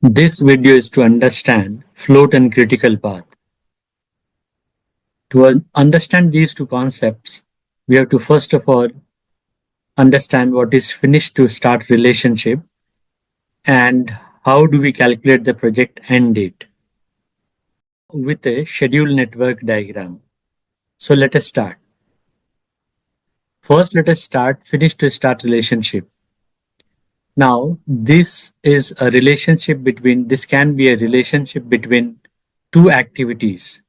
This video is to understand float and critical path. To understand these two concepts, we have to first of all understand what is finish to start relationship and how do we calculate the project end date with a schedule network diagram. So let us start. First, let us start finish to start relationship. Now, this can be a relationship between two activities.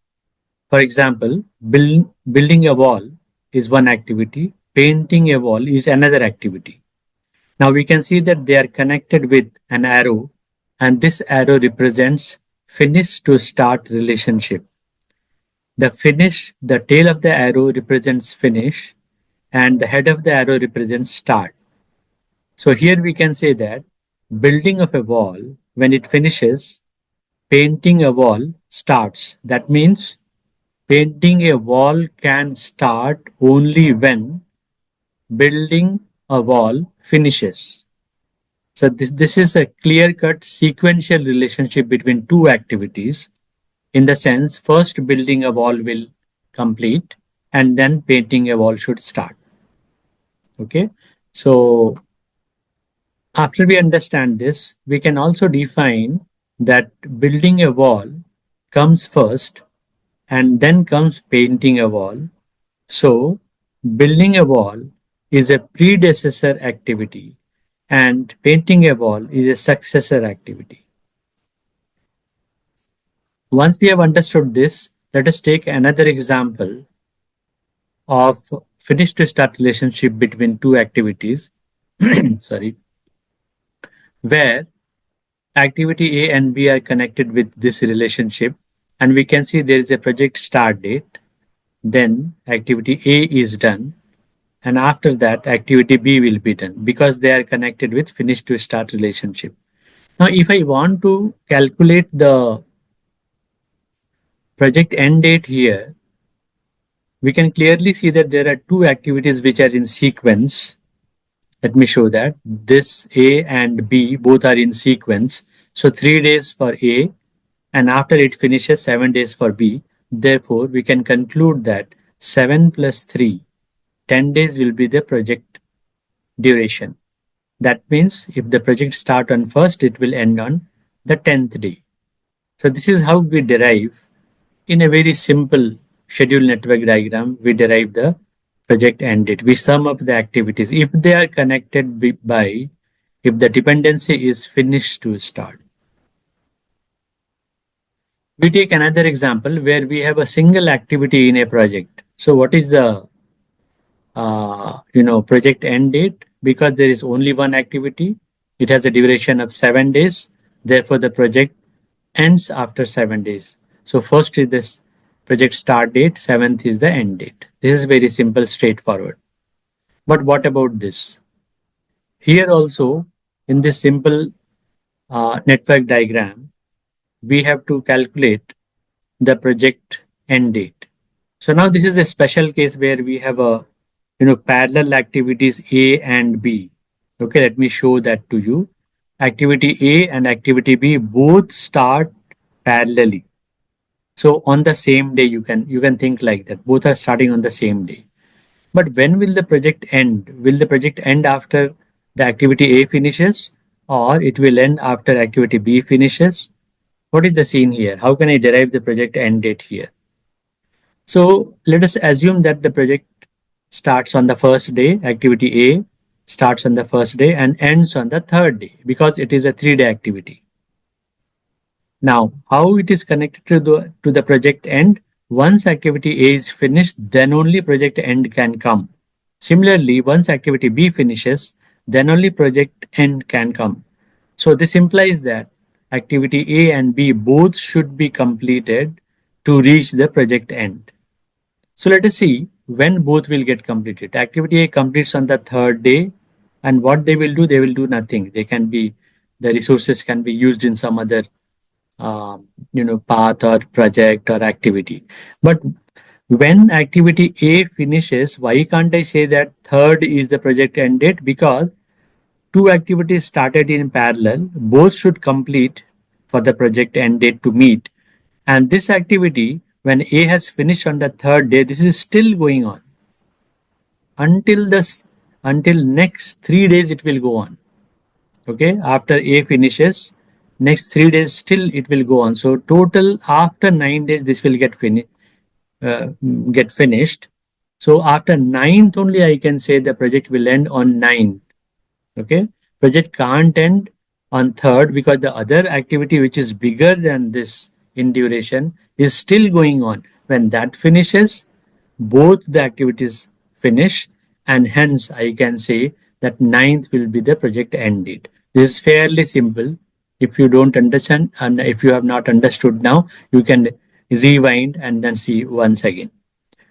For example, building a wall is one activity, painting a wall is another activity. Now we can see that they are connected with an arrow, and this arrow represents finish to start relationship. The tail of the arrow represents finish, and the head of the arrow represents start. So here we can say that building of a wall, when it finishes, painting a wall starts. That means painting a wall can start only when building a wall finishes. So this is a clear-cut sequential relationship between two activities. In the sense, first building a wall will complete and then painting a wall should start. Okay, so after we understand this, we can also define that building a wall comes first and then comes painting a wall. So building a wall is a predecessor activity and painting a wall is a successor activity. Once we have understood this, let us take another example of finish to start relationship between two activities. Sorry, where activity A and B are connected with this relationship, and we can see there is a project start date, then activity A is done, and after that activity B will be done because they are connected with finish to start relationship. Now if I want to calculate the project end date here, we can clearly see that there are two activities which are in sequence. Let me show that this A and B both are in sequence. So 3 days for A and after it finishes 7 days for B. Therefore, we can conclude that 7 plus 3, 10 days will be the project duration. That means if the project start on first, it will end on the 10th day. So this is how we derive in a very simple schedule network diagram, we derive the project end date. We sum up the activities if they are connected by if the dependency is finished to start. We take another example where we have a single activity in a project. So what is the project end date? Because there is only one activity, it has a duration of 7 days. Therefore, the project ends after 7 days. So first is this project start date, 7th is the end date. This is very simple, straightforward. But what about this? Here also, in this simple network diagram, we have to calculate the project end date. So now this is a special case where we have a parallel activities A and B. Okay, let me show that to you. Activity A and activity B both start parallelly. So on the same day, you can think like that. Both are starting on the same day. But when will the project end? Will the project end after the activity A finishes, or it will end after activity B finishes? What is the scene here? How can I derive the project end date here? So let us assume that the project starts on the first day, activity A starts on the first day and ends on the third day because it is a 3-day activity. Now, how it is connected to the project end? Once activity A is finished, then only project end can come. Similarly, once activity B finishes, then only project end can come. So this implies that activity A and B both should be completed to reach the project end. So let us see when both will get completed. Activity A completes on the third day, and what they will do nothing. The resources can be used in some other path or project or activity. But when activity A finishes, why can't I say that third is the project end date? Because two activities started in parallel, both should complete for the project end date to meet. And this activity, when A has finished on the third day, this is still going on until this, until next 3 days it will go on. Okay, after A finishes, next 3 days still it will go on. So total after 9 days this will uh, get finished. So after ninth only I can say the project will end on ninth. Okay, project can't end on third because the other activity which is bigger than this in duration is still going on. When that finishes, both the activities finish, and hence I can say that ninth will be the project end date. This is fairly simple. If you don't understand and if you have not understood now, you can rewind and then see once again.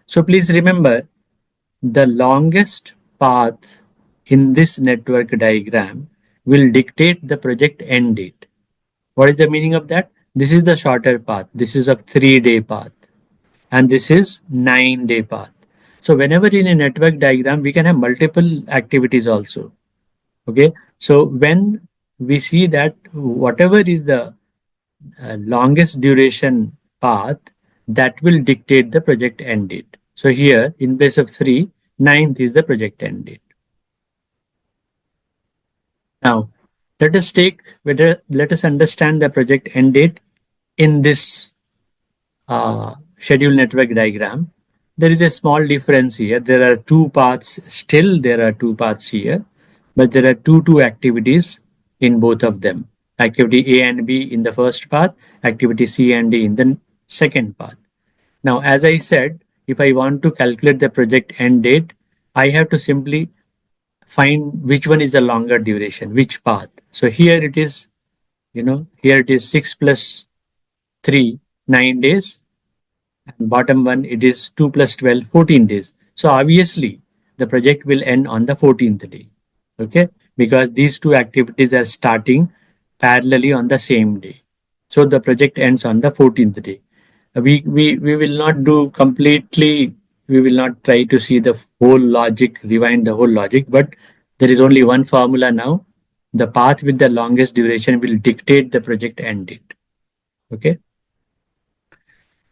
So please remember, the longest path in this network diagram will dictate the project end date. What is the meaning of that? This is the shorter path. This is a 3-day path. And this is 9-day path. So whenever in a network diagram, we can have multiple activities also. Okay. So when we see that whatever is the longest duration path, that will dictate the project end date. So here in place of 3, ninth is the project end date. Now let us understand the project end date in this schedule network diagram. There is a small difference here. There are two paths, still there are two paths here, but there are two activities in both of them. Activity A and B in the first path, activity C and D in the second path. Now, as I said, if I want to calculate the project end date, I have to simply find which one is the longer duration, which path. So here it is, here it is 6 plus 3, 9 days, and bottom one it is 2 plus 12, 14 days. So obviously the project will end on the 14th day. Okay, because these two activities are starting parallelly on the same day. So the project ends on the 14th day. We will not do completely, we will not try to see the whole logic, rewind the whole logic, but there is only one formula now. The path with the longest duration will dictate the project end date. Okay.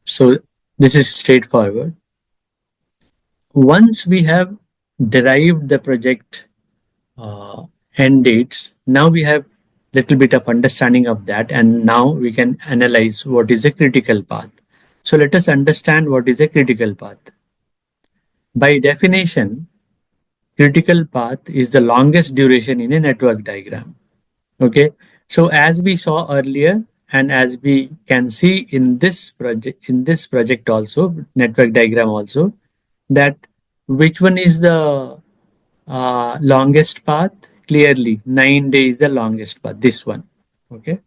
So this is straightforward. Once we have derived the project end dates, now we have little bit of understanding of that, and now we can analyze what is a critical path. So let us understand what is a critical path. By definition, critical path is the longest duration in a network diagram. Okay, so as we saw earlier, and as we can see in this project also, network diagram also, that which one is the longest path? Clearly 9 days is the longest path, this one. Okay,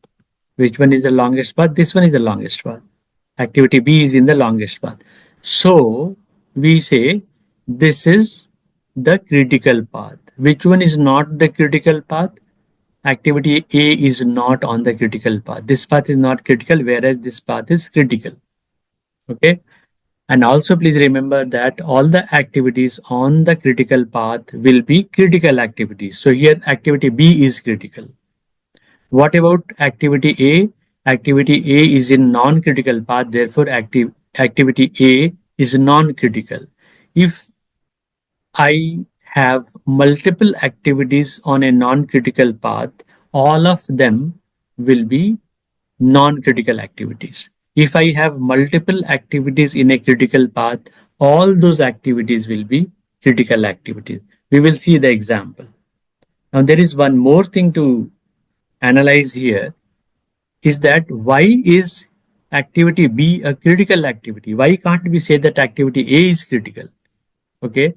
which one is the longest path? This one is the longest path. Activity B is in the longest path. So we say this is the critical path. Which one is not the critical path? Activity A is not on the critical path. This path is not critical, whereas this path is critical. Okay. And also please remember that all the activities on the critical path will be critical activities. So here activity B is critical. What about activity A? Activity A is in non-critical path, therefore activity A is non-critical. If I have multiple activities on a non-critical path, all of them will be non-critical activities. If I have multiple activities in a critical path, all those activities will be critical activities. We will see the example. Now there is one more thing to analyze here, is that why is activity B a critical activity? Why can't we say that activity A is critical? Okay,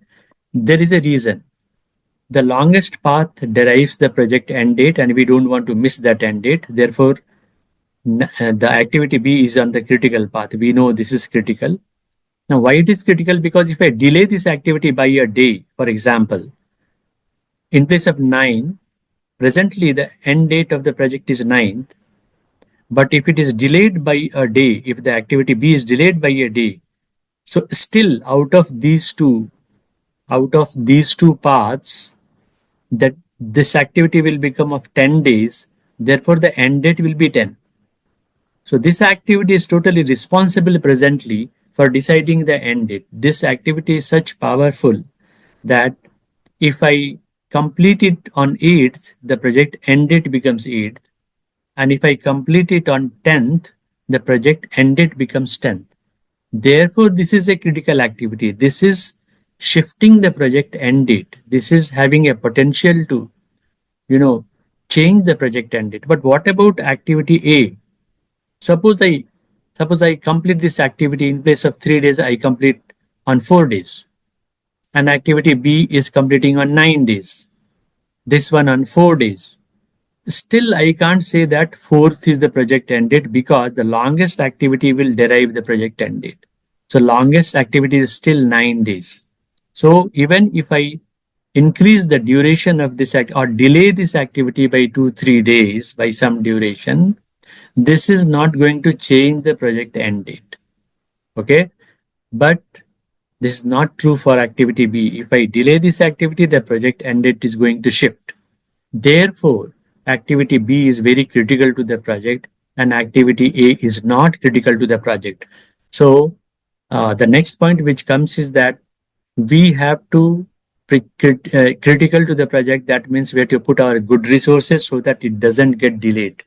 there is a reason. The longest path derives the project end date, and we don't want to miss that end date. Therefore, the activity B is on the critical path. We know this is critical. Now, why it is critical? Because if I delay this activity by a day, for example, in place of 9, presently the end date of the project is 9th, but if it is delayed by a day, if the activity B is delayed by a day, so still out of these two paths, that this activity will become of 10 days, therefore the end date will be 10. So this activity is totally responsible presently for deciding the end date. This activity is such powerful that if I complete it on 8th, the project end date becomes 8th. And if I complete it on 10th, the project end date becomes 10th. Therefore, this is a critical activity. This is shifting the project end date. This is having a potential to, you know, change the project end date. But what about activity A? Suppose I suppose I complete this activity in place of 3 days, I complete on 4 days. And activity B is completing on 9 days. This one on 4 days. Still, I can't say that fourth is the project end date because the longest activity will derive the project end date. So longest activity is still 9 days. So even if I increase the duration of this act or delay this activity by 2-3 days by some duration, this is not going to change the project end date. Okay, but this is not true for activity B. If I delay this activity, the project end date is going to shift. Therefore, activity B is very critical to the project and activity A is not critical to the project. So the next point which comes is that we have to critical to the project. That means we have to put our good resources so that it doesn't get delayed.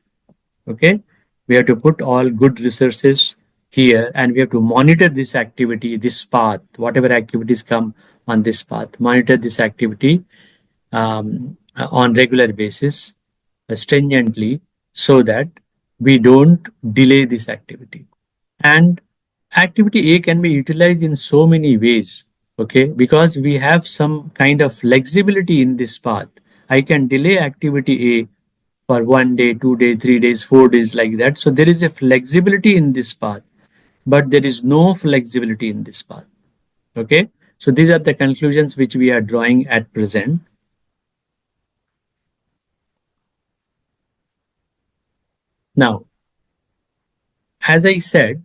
Okay, we have to put all good resources here and we have to monitor this activity, this path, whatever activities come on this path, monitor this activity on regular basis stringently so that we don't delay this activity. And activity A can be utilized in so many ways, okay, because we have some kind of flexibility in this path. I can delay activity A for 1 day, 2 day, 3 days, 4 days, like that. So there is a flexibility in this path, but there is no flexibility in this path. Okay, so these are the conclusions which we are drawing at present. Now, as I said,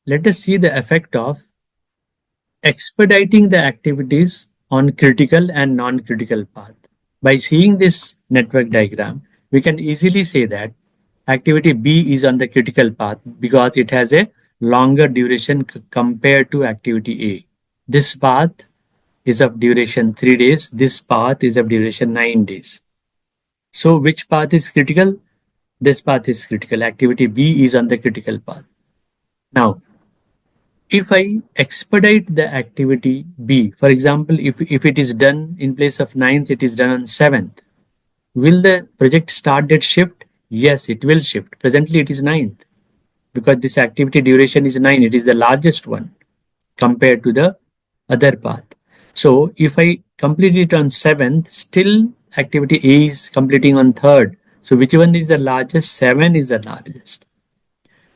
let us see the effect of expediting the activities on critical and non-critical path. By seeing this network diagram, we can easily say that activity B is on the critical path because it has a longer duration compared to activity A. This path is of duration 3 days. This path is of duration 9 days. So which path is critical? This path is critical. Activity B is on the critical path. Now, if I expedite the activity B, for example, if it is done in place of 9th, it is done on 7th, will the project start date shift? Yes, it will shift. Presently, it is 9th because this activity duration is 9. It is the largest one compared to the other path. So if I complete it on 7th, still activity A is completing on 3rd. So which one is the largest? 7 is the largest.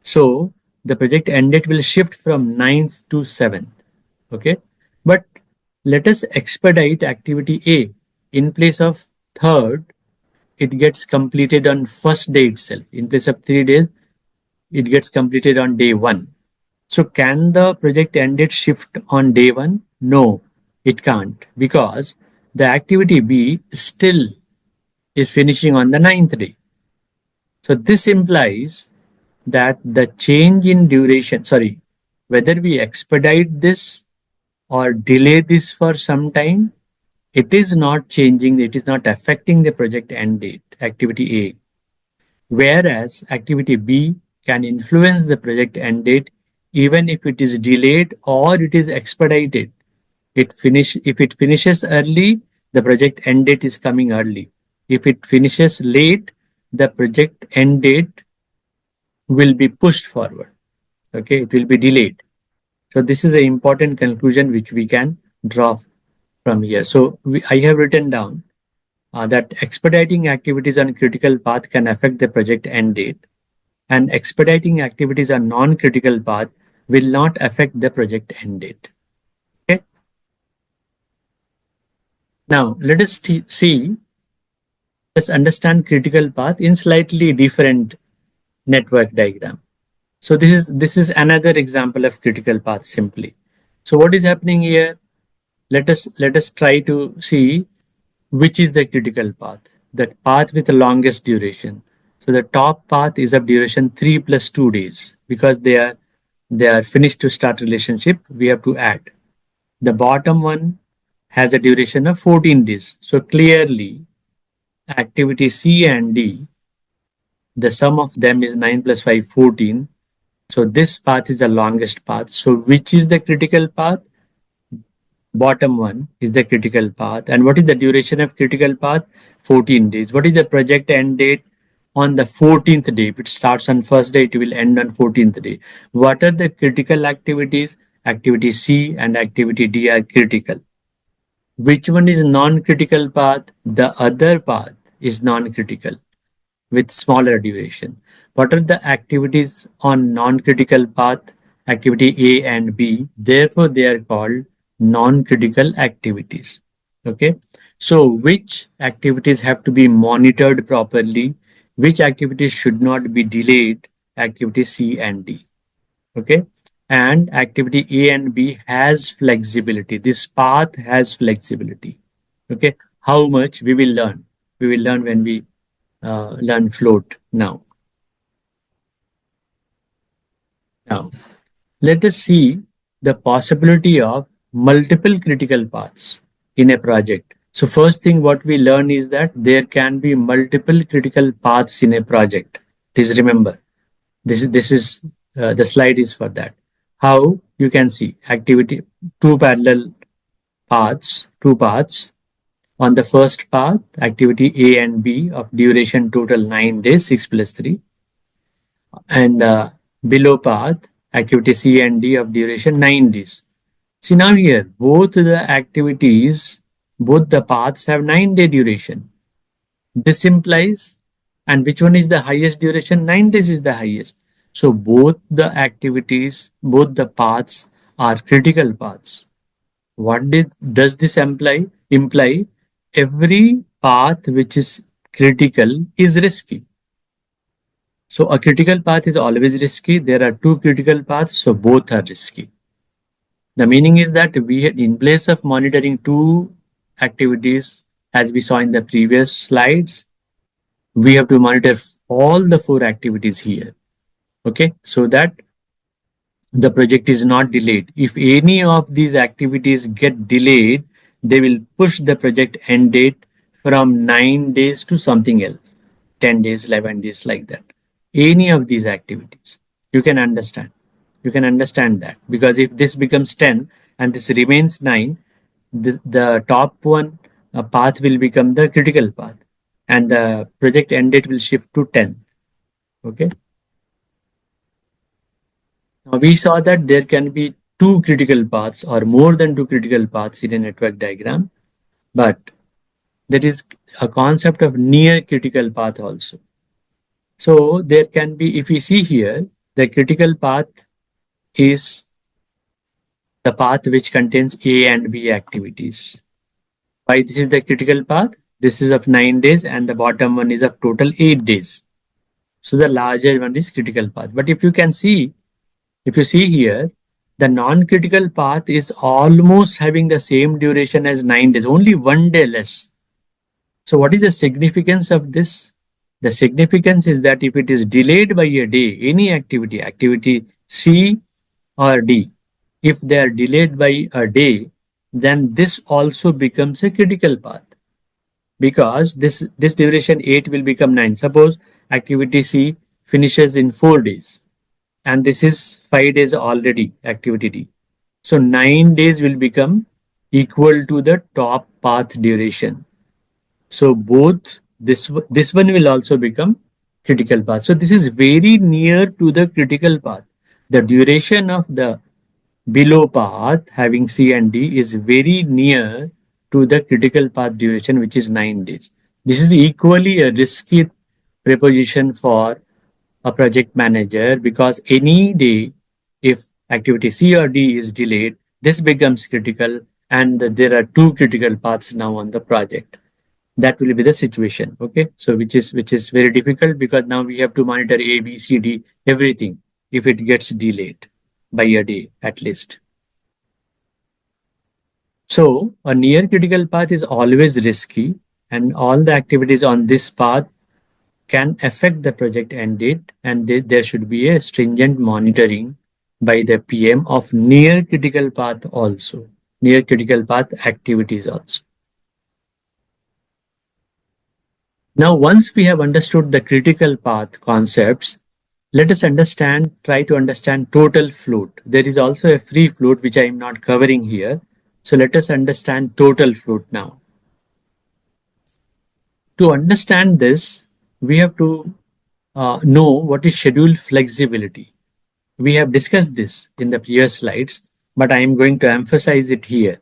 So the project end date will shift from 9th to 7th. Okay, but let us expedite activity A. In place of 3rd, it gets completed on first day itself. In place of 3 days, it gets completed on day 1. So can the project end date shift on day 1? No, it can't, because the activity B still is finishing on the 9th day. So this implies that the change in duration, whether we expedite this or delay this for some time, it is not changing, it is not affecting the project end date, activity A. Whereas activity B can influence the project end date even if it is delayed or it is expedited. If it finishes early, the project end date is coming early. If it finishes late, the project end date will be pushed forward. Okay, it will be delayed. So this is an important conclusion which we can draw from here. So I have written down that expediting activities on critical path can affect the project end date, and expediting activities on non-critical path will not affect the project end date. Okay. Now let us see. Let's understand critical path in slightly different network diagram. So this is another example of critical path simply. So what is happening here? Let us try to see which is the critical path, the path with the longest duration. So the top path is of duration 3 plus 2 days because they are finished to start relationship. We have to add. The bottom one has a duration of 14 days. So clearly activity C and D, the sum of them is 9 plus 5, 14. So this path is the longest path. So which is the critical path? Bottom one is the critical path. And what is the duration of critical path? 14 days. What is the project end date? On the 14th day. If it starts on first day, it will end on 14th day. What are the critical activities? Activity C and activity D are critical. Which one is non-critical path? The other path is non-critical with smaller duration. What are the activities on non-critical path? Activity A and B. Therefore, they are called non-critical activities. Okay. So, which activities have to be monitored properly? Which activities should not be delayed? Activity C and D. Okay. And activity A and B has flexibility. This path has flexibility. Okay. How much we will learn? We will learn when we learn float now. Now, let us see the possibility of multiple critical paths in a project. So first thing what we learn is that there can be multiple critical paths in a project. Please remember, this is the slide is for that. How you can see activity, two parallel paths, two paths. On the first path, activity A and B of duration total 9 days, 6 plus 3. And below path, activity C and D of duration 9 days. See now here, both the activities, both the paths have 9-day duration. This implies, and which one is the highest duration? 9 days is the highest. So both the activities, both the paths are critical paths. What does this imply? Imply every path which is critical is risky. So a critical path is always risky. There are two critical paths, so both are risky. The meaning is that we had, in place of monitoring two activities, as we saw in the previous slides, we have to monitor all the four activities here. Okay, so that the project is not delayed. If any of these activities get delayed, they will push the project end date from 9 days to something else, 10 days, 11 days, like that. Any of these activities, you can understand. You can understand that because if this becomes 10 and this remains 9, the top one path will become the critical path and the project end date will shift to 10. Okay. Now we saw that there can be two critical paths or more than two critical paths in a network diagram, but there is a concept of near critical path also. So there can be, if we see here, the critical path is the path which contains A and B activities. Why this is the critical path? This is of 9 days and the bottom one is of total 8 days. So the larger one is critical path. But if you can see, if you see here, the non-critical path is almost having the same duration as 9 days, only 1 day less. So what is the significance of this? The significance is that if it is delayed by a day, any activity, activity C or D, if they are delayed by a day, then this also becomes a critical path because this duration 8 will become 9. Suppose activity C finishes in 4 days and this is 5 days already activity D. So 9 days will become equal to the top path duration. So both this one will also become critical path. So this is very near to the critical path. The duration of the below path having C and D is very near to the critical path duration, which is 9 days. This is equally a risky proposition for a project manager because any day if activity C or D is delayed, this becomes critical and there are two critical paths now on the project. That will be the situation. Okay, so which is very difficult because now we have to monitor A, B, C, D, everything if it gets delayed by a day at least. So a near critical path is always risky and all the activities on this path can affect the project end date, and there should be a stringent monitoring by the PM of near critical path also, near critical path activities also. Now, once we have understood the critical path concepts, let us try to understand total float. There is also a free float which I am not covering here. So let us understand total float now. To understand this, we have to know what is schedule flexibility. We have discussed this in the previous slides, but I am going to emphasize it here.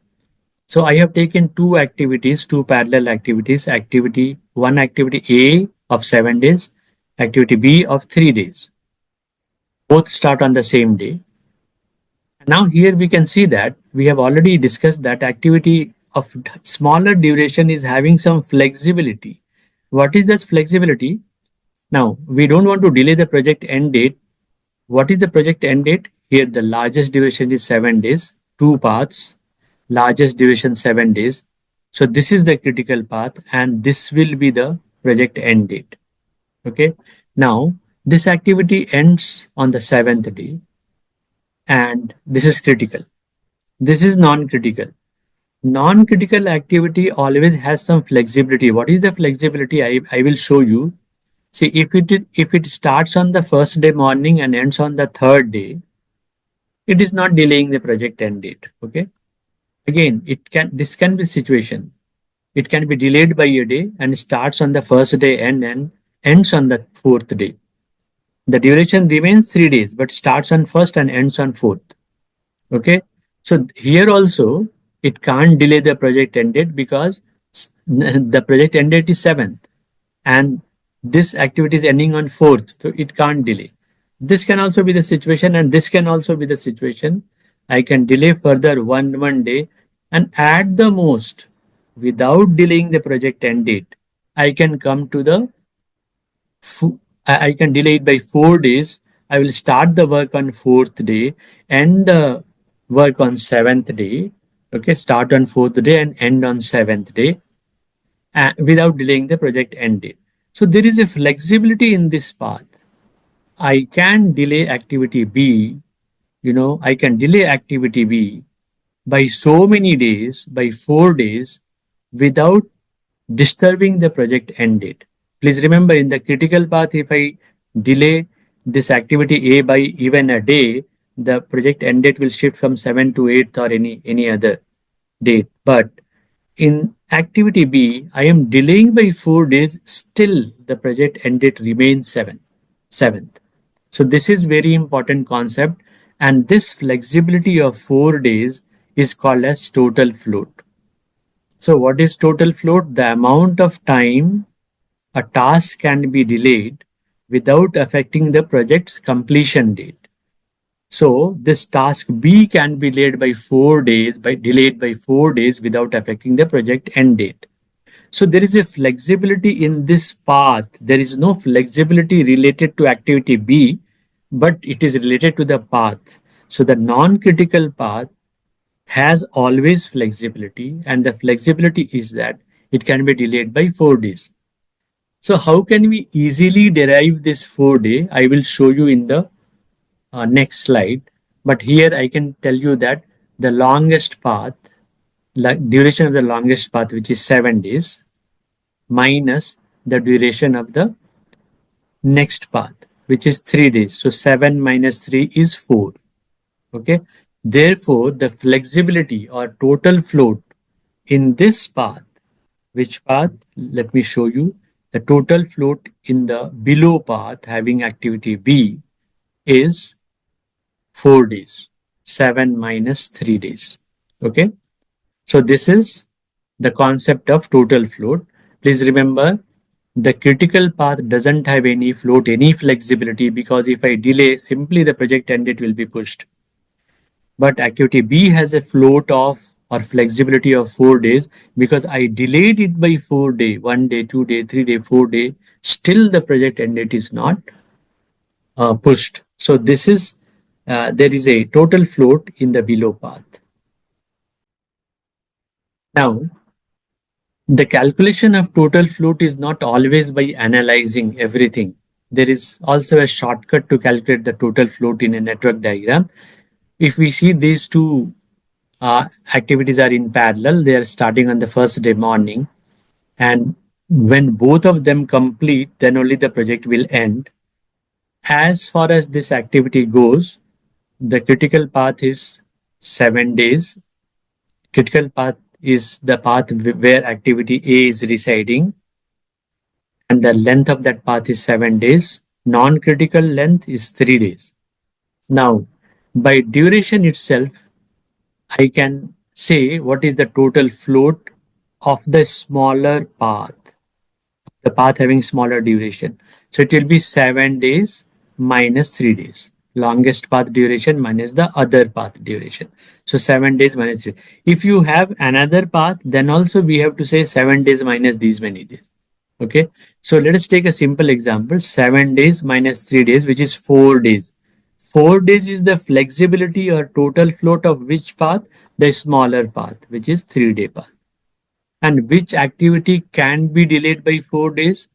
So I have taken two activities, two parallel activities, one activity A of 7 days, activity B of 3 days. Both start on the same day. Now here we can see that we have already discussed that activity of smaller duration is having some flexibility. What is this flexibility? Now we don't want to delay the project end date. What is the project end date? Here the largest duration is 7 days, two paths, largest duration 7 days. So this is the critical path and this will be the project end date. Okay. Now this activity ends on the 7th day and this is critical. This is non-critical. Non-critical activity always has some flexibility. What is the flexibility? I will show you. See, if it starts on the first day morning and ends on the third day, it is not delaying the project end date. Okay. Again, this can be situation. It can be delayed by a day and starts on the first day and ends on the fourth day. The duration remains 3 days, but starts on first and ends on fourth. Okay. So here also it can't delay the project end date because the project end date is 7th and this activity is ending on 4th. So it can't delay. This can also be the situation and this can also be the situation. I can delay further one day and at the most without delaying the project end date, I can come to the I can delay it by 4 days. I will start the work on fourth day, end the work on seventh day. Okay, start on fourth day and end on seventh day without delaying the project end date. So there is a flexibility in this path. I can delay activity B, I can delay activity B by so many days, by 4 days, without disturbing the project end date. Please remember in the critical path, if I delay this activity A by even a day, the project end date will shift from 7th to 8th or any other date. But in activity B, I am delaying by 4 days, still the project end date remains 7th. So this is very important concept and this flexibility of 4 days is called as total float. So what is total float? The amount of time a task can be delayed without affecting the project's completion date. So this task B can be delayed by 4 days without affecting the project end date. So there is a flexibility in this path. There is no flexibility related to activity B, but it is related to the path. So the non-critical path has always flexibility and the flexibility is that it can be delayed by 4 days. So how can we easily derive this 4 day? I will show you in the next slide. But here I can tell you that the longest path, like duration of the longest path, which is 7 days, minus the duration of the next path, which is 3 days. So 7 minus 3 is 4. Okay. Therefore, the flexibility or total float in this path, which path? Let me show you. The total float in the below path having activity B is 4 days. 7 minus 3 days. Okay. So this is the concept of total float. Please remember the critical path doesn't have any float, any flexibility because if I delay, simply the project end date will be pushed. But activity B has a float of or flexibility of 4 days because I delayed it by 4 days, 1 day, 2 day, 3 day, 4 day. Still the project end date is not pushed. So this is there is a total float in the below path. Now The calculation of total float is not always by analyzing everything. There is also a shortcut to calculate the total float in a network diagram. If we see these two activities are in parallel, they are starting on the first day morning, and when both of them complete, then only the project will end. As far as this activity goes, the critical path is 7 days. Critical path is the path where activity A is residing, and the length of that path is 7 days. Non-critical length is 3 days. Now, by duration itself, I can say what is the total float of the smaller path, the path having smaller duration. So it will be 7 days minus 3 days. Longest path duration minus the other path duration. So 7 days minus 3. If you have another path, then also we have to say 7 days minus these many days. Okay. So let us take a simple example. 7 days minus 3 days, which is 4 days. 4 days is the flexibility or total float of which path? The smaller path, which is 3-day path. And which activity can be delayed by 4 days?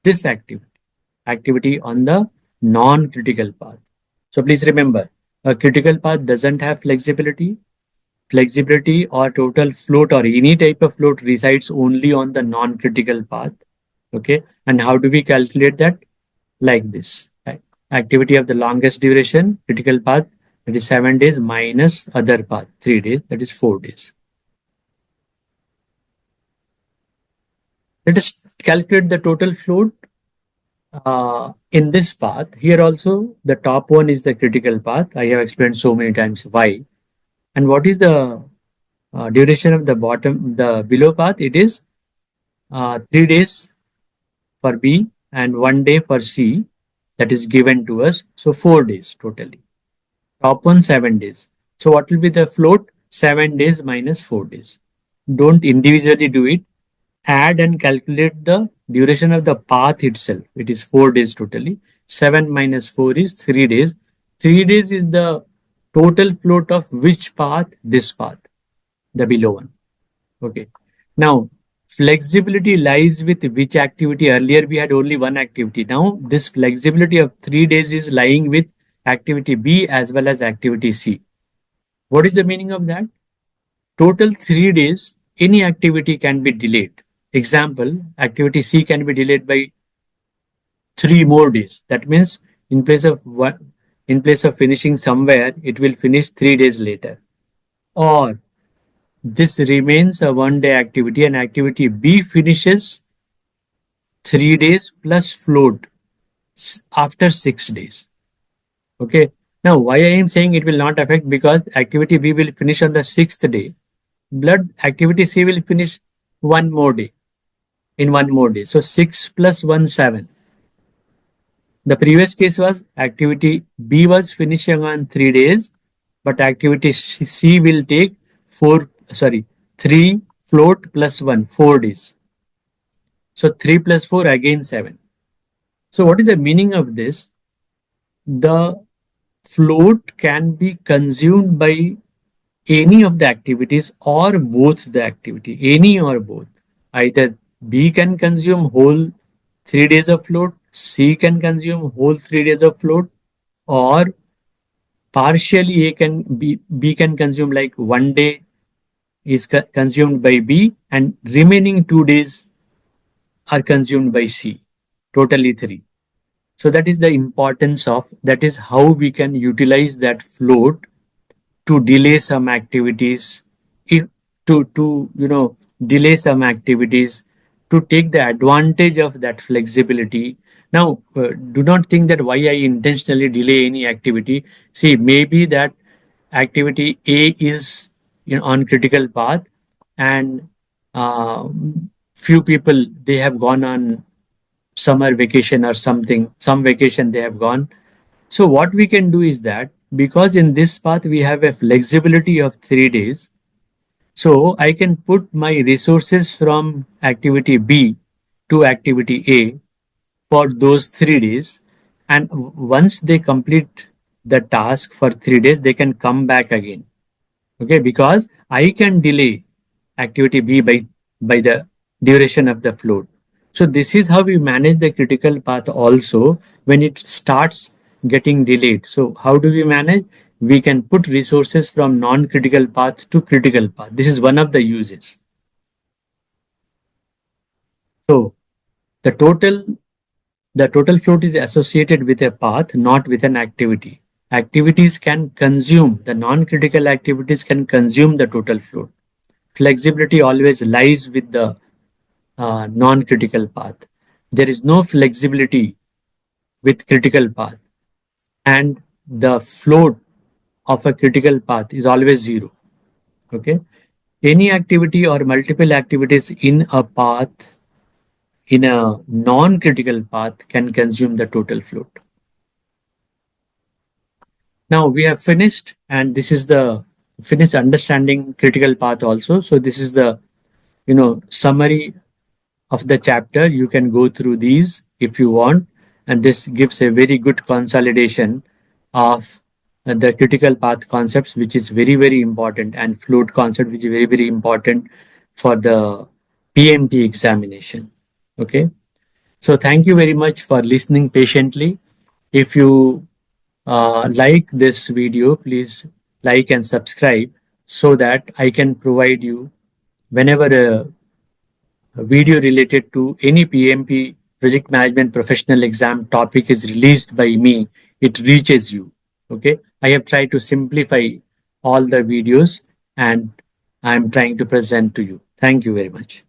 This activity on the non-critical path. So please remember, a critical path doesn't have flexibility. Flexibility or total float or any type of float resides only on the non-critical path. Okay. And how do we calculate that? Like this. Activity of the longest duration, critical path, that is 7 days minus other path, 3 days, that is 4 days. Let us calculate the total float in this path. Here also, the top one is the critical path. I have explained so many times why. And what is the duration of the bottom, the below path? It is 3 days for B and 1 day for C, that is given to us. So 4 days totally. Top one 7 days. So what will be the float? 7 days minus 4 days. Don't individually do it. Add and calculate the duration of the path itself. It is 4 days totally. 7 minus 4 is 3 days. 3 days is the total float of which path? This path, the below one. Okay. Now, flexibility lies with which activity? Earlier we had only one activity. Now, this flexibility of 3 days is lying with activity B as well as activity C. What is the meaning of that? Total 3 days, any activity can be delayed. Example, activity C can be delayed by 3 more days. That means in place of finishing somewhere, it will finish 3 days later. Or this remains a 1 day activity, and activity B finishes 3 days plus float after 6 days. Okay. Now, why I am saying it will not affect? Because activity B will finish on the 6th day. Blood activity C will finish one more day in 1 more day. So 6 plus 1, 7. The previous case was activity B was finishing on 3 days, but activity C will take 3 float plus 1, 4 days. So 3 plus 4 again 7. So what is the meaning of this? The float can be consumed by any of the activities or both the activity, any or both. Either B can consume whole 3 days of float, C can consume whole 3 days of float, or partially B can consume, like 1 day is consumed by B and remaining 2 days are consumed by C, totally 3. So that is the importance of, that is how we can utilize that float to delay some activities, if to delay some activities, to take the advantage of that flexibility. Now, do not think that why I intentionally delay any activity. See, maybe that activity A is on critical path, and uh, few people, they have gone on summer vacation or something, some vacation they have gone. So what we can do is that, because in this path we have a flexibility of 3 days, so I can put my resources from activity B to activity A for those 3 days. And once they complete the task for 3 days, they can come back again. Okay, because I can delay activity B by the duration of the float. So this is how we manage the critical path also when it starts getting delayed. So how do we manage? We can put resources from non-critical path to critical path. This is one of the uses. So the total the total float is associated with a path, not with an activity. Activities can consume, the non-critical activities can consume the total float. Flexibility always lies with the non-critical path. There is no flexibility with critical path, and the float of a critical path is always zero. Okay. Any activity or multiple activities in a path, in a non-critical path, can consume the total float. Now we have finished, and this is the finished understanding critical path also. So this is the summary of the chapter. You can go through these if you want, and this gives a very good consolidation of the critical path concepts, which is very very important, and float concept, which is very very important for the PMP examination. Okay, so thank you very much for listening patiently. If you like this video, please like and subscribe so that I can provide you whenever a video related to any PMP project management professional exam topic is released by me, it reaches you. Okay. I have tried to simplify all the videos and I'm trying to present to you. Thank you very much.